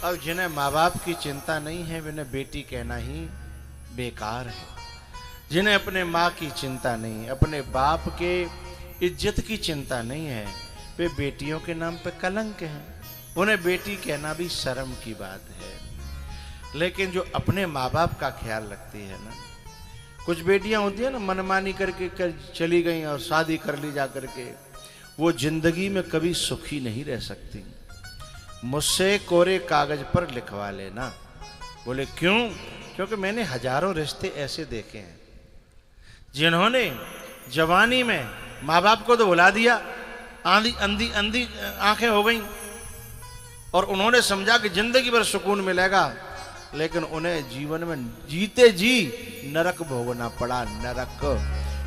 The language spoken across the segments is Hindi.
अब जिन्हें माँ बाप की चिंता नहीं है उन्हें बेटी कहना ही बेकार है। जिन्हें अपने माँ की चिंता नहीं, अपने बाप के इज्जत की चिंता नहीं है, वे बेटियों के नाम पे कलंक हैं। उन्हें बेटी कहना भी शर्म की बात है। लेकिन जो अपने माँ बाप का ख्याल रखती है ना, कुछ बेटियां होती है ना मनमानी करके चली गई और शादी कर ली जा करके, वो जिंदगी में कभी सुखी नहीं रह सकती। मुझसे कोरे कागज पर लिखवा लेना। बोले क्यों? क्योंकि मैंने हजारों रिश्ते ऐसे देखे हैं जिन्होंने जवानी में माँ बाप को तो भुला दिया, आंधी अंधी अंधी आंखें हो गई और उन्होंने समझा कि जिंदगी भर सुकून मिलेगा, लेकिन उन्हें जीवन में जीते जी नरक भोगना पड़ा, नरक।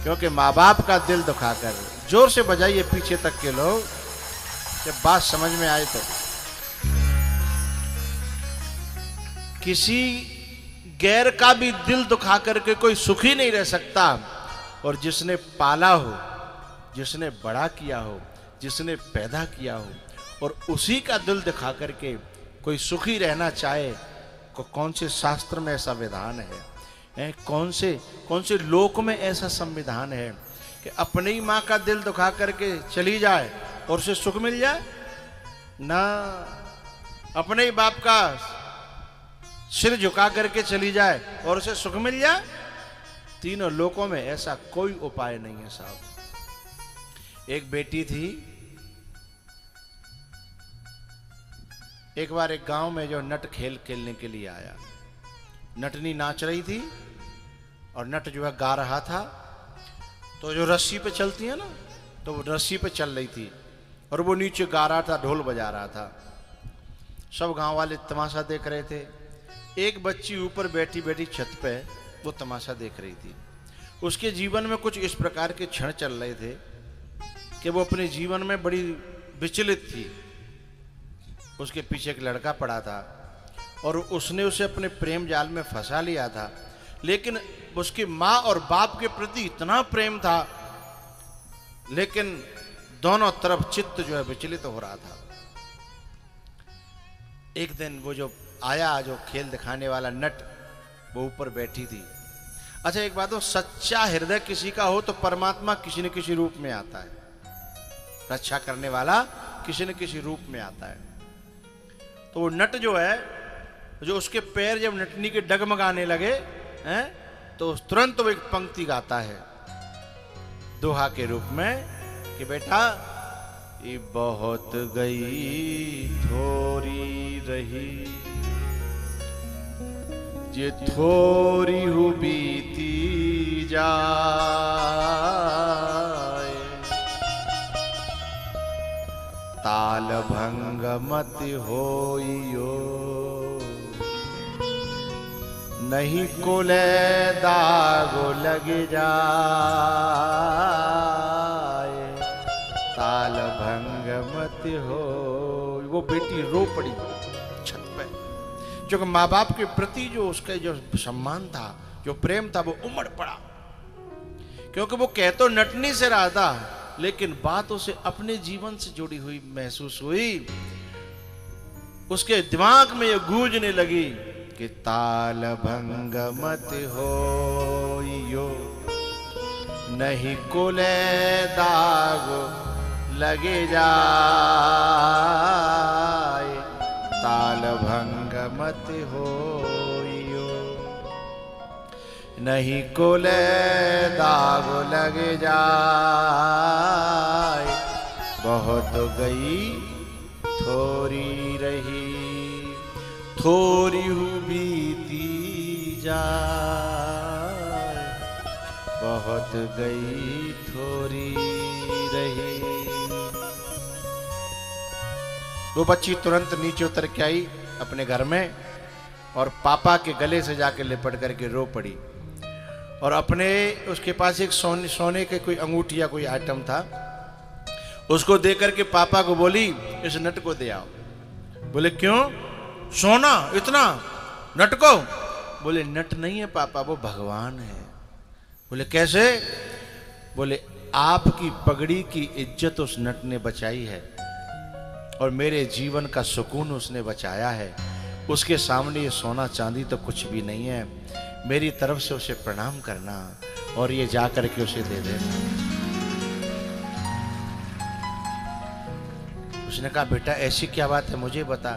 क्योंकि माँ बाप का दिल दुखाकर। जोर से बजाइए पीछे तक के लोग, जब बात समझ में आए तो। किसी गैर का भी दिल दुखा करके कोई सुखी नहीं रह सकता। और जिसने पाला हो, जिसने बड़ा किया हो, जिसने पैदा किया हो, और उसी का दिल दिखा करके कोई सुखी रहना चाहे, कौन से शास्त्र में ऐसा विधान है? कौन से लोक में ऐसा संविधान है कि अपनी ही माँ का दिल दुखा करके चली जाए और उसे सुख मिल जाए? ना। अपने ही बाप का सिर झुका करके चली जाए और उसे सुख मिल जाए? तीनों लोकों में ऐसा कोई उपाय नहीं है साहब। एक बेटी थी, एक बार एक गांव में जो नट खेल खेलने के लिए आया। नटनी नाच रही थी और नट जो है गा रहा था। तो जो रस्सी पे चलती है ना, तो वो रस्सी पे चल रही थी और वो नीचे गा रहा था, ढोल बजा रहा था। सब गांव वाले तमाशा देख रहे थे। एक बच्ची ऊपर बैठी बैठी छत पे वो तमाशा देख रही थी। उसके जीवन में कुछ इस प्रकार के क्षण चल रहे थे कि वो अपने जीवन में बड़ी विचलित थी। उसके पीछे एक लड़का पड़ा था और उसने उसे अपने प्रेम जाल में फंसा लिया था, लेकिन उसकी माँ और बाप के प्रति इतना प्रेम था, लेकिन दोनों तरफ चित्त जो है विचलित हो रहा था। एक दिन वो जो आया, जो खेल दिखाने वाला नट, वो ऊपर बैठी थी। अच्छा एक बात हो, सच्चा हृदय किसी का हो तो परमात्मा किसी न किसी रूप में आता है। रक्षा करने वाला किसी न किसी रूप में आता है। तो वो नट जो है, जो उसके पैर जब नटनी के डगमगाने लगे हैं, तो तुरंत वो एक पंक्ति गाता है दोहा के रूप में कि बेटा ये बहुत गई थोड़ी रही, ये थोड़ी हु बीती जाए, ताल भंग मत होइयो, नहीं कुले दागो लग जाए, ताल भंग मत हो। वो बेटी रो पड़ी छत पे, जो कि माँ बाप के प्रति जो उसका जो सम्मान था, जो प्रेम था, वो उमड़ पड़ा। क्योंकि वो कह तो नटनी से रहा था, लेकिन बात उसे अपने जीवन से जुड़ी हुई महसूस हुई। उसके दिमाग में ये गूंजने लगी कि ताल भंग मत होइयो, नहीं कुले दाग लगे जाए, ताल भंग मत होइयो, नहीं कुले दाग लगे जाए, बहुत गई थोड़ी रही, थोड़ी हु बीती जाए, बहुत गई थोड़ी रही। वो बच्ची तुरंत नीचे उतर के आई अपने घर में और पापा के गले से जाके लिपट करके रो पड़ी। और अपने उसके पास एक सोने के कोई अंगूठी या कोई आइटम था, उसको दे करके पापा को बोली इस नट को दे आओ। बोले क्यों? सोना इतना नट को? बोले नट नहीं है पापा, वो भगवान है। बोले कैसे? बोले आपकी पगड़ी की इज्जत उस नट ने बचाई है और मेरे जीवन का सुकून उसने बचाया है। उसके सामने ये सोना चांदी तो कुछ भी नहीं है। मेरी तरफ से उसे प्रणाम करना और ये जा करके उसे दे देना। उसने कहा बेटा ऐसी क्या बात है, मुझे बता।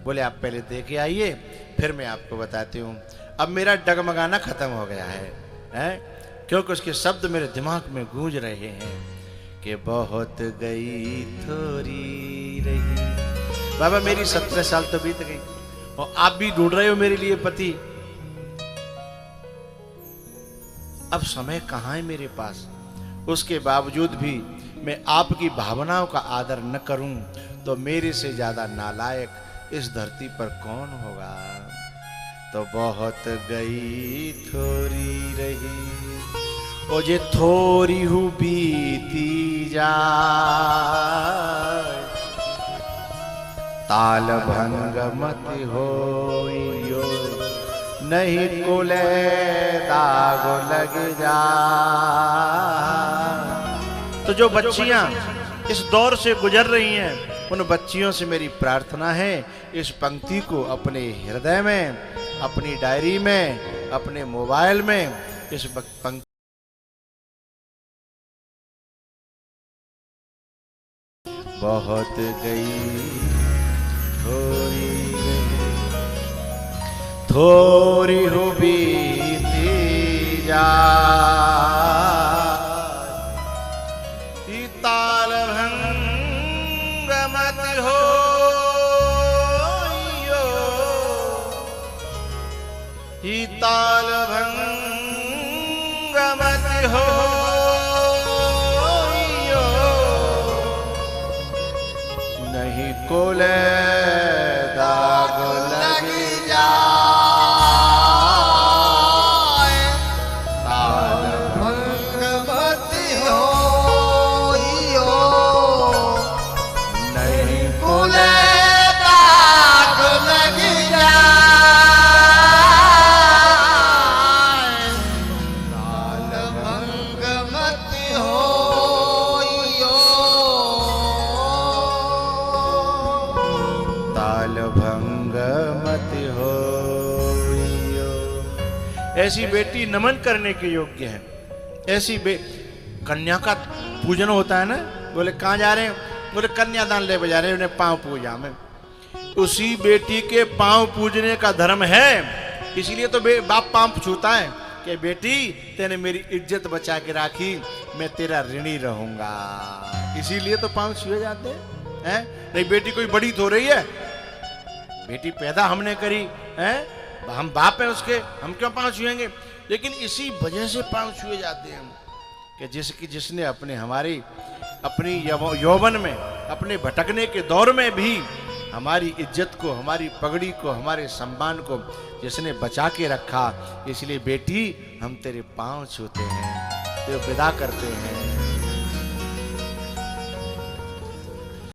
बोले आप पहले दे के आइए, फिर मैं आपको बताती हूँ। अब मेरा डगमगाना खत्म हो गया है? क्योंकि उसके शब्द मेरे दिमाग में गूंज रहे हैं कि बहुत गई थोड़ी रही। बाबा मेरी 17 साल तो बीत गई और आप भी ढूंढ रहे हो मेरे लिए पति। अब समय कहाँ है मेरे पास। उसके बावजूद भी मैं आपकी भावनाओं का आदर न करूं तो मेरे से ज्यादा नालायक इस धरती पर कौन होगा। तो बहुत गई थोड़ी रही, ओ जे थोड़ी हूँ बीती जाए, ताल भंग मत होइयो, नहीं कुले दाग लग जा। तो जो बच्चियां इस दौर से गुजर रही हैं, उन बच्चियों से मेरी प्रार्थना है इस पंक्ति को अपने हृदय में, अपनी डायरी में, अपने मोबाइल में इस पंक्ति बहुत गई थोड़ी थोड़ी हो बीती जा, ताल भंग मत हो ही, ताल भंग मत हो, नहीं कोले दाग लग जा। ऐसी बेटी नमन करने के योग्य है। ऐसी कन्या का पूजन होता है ना। बोले कहाँ जा रहे हैं? बोले कन्यादान ले बजा रहे हैं, उन्हें पांव पूजा में। उसी बेटी के पांव पूजने का धर्म है। इसीलिए तो बाप पांव छूता है कि बेटी तेने मेरी इज्जत बचा के राखी, मैं तेरा ऋणी रहूंगा। इसीलिए तो पांव छुए जाते हैं। नहीं बेटी कोई बड़ी तो रही है, बेटी पैदा हमने करी है, हम बाप हैं उसके, हम क्यों पांव छुएंगे। लेकिन इसी वजह से पांव छुए जाते हैं कि जिसने अपनी यौवन में, अपने भटकने के दौर में भी हमारी इज्जत को, हमारी पगड़ी को, हमारे सम्मान को जिसने बचा के रखा। इसलिए बेटी हम तेरे पांव छूते हैं, तेरे विदा करते हैं।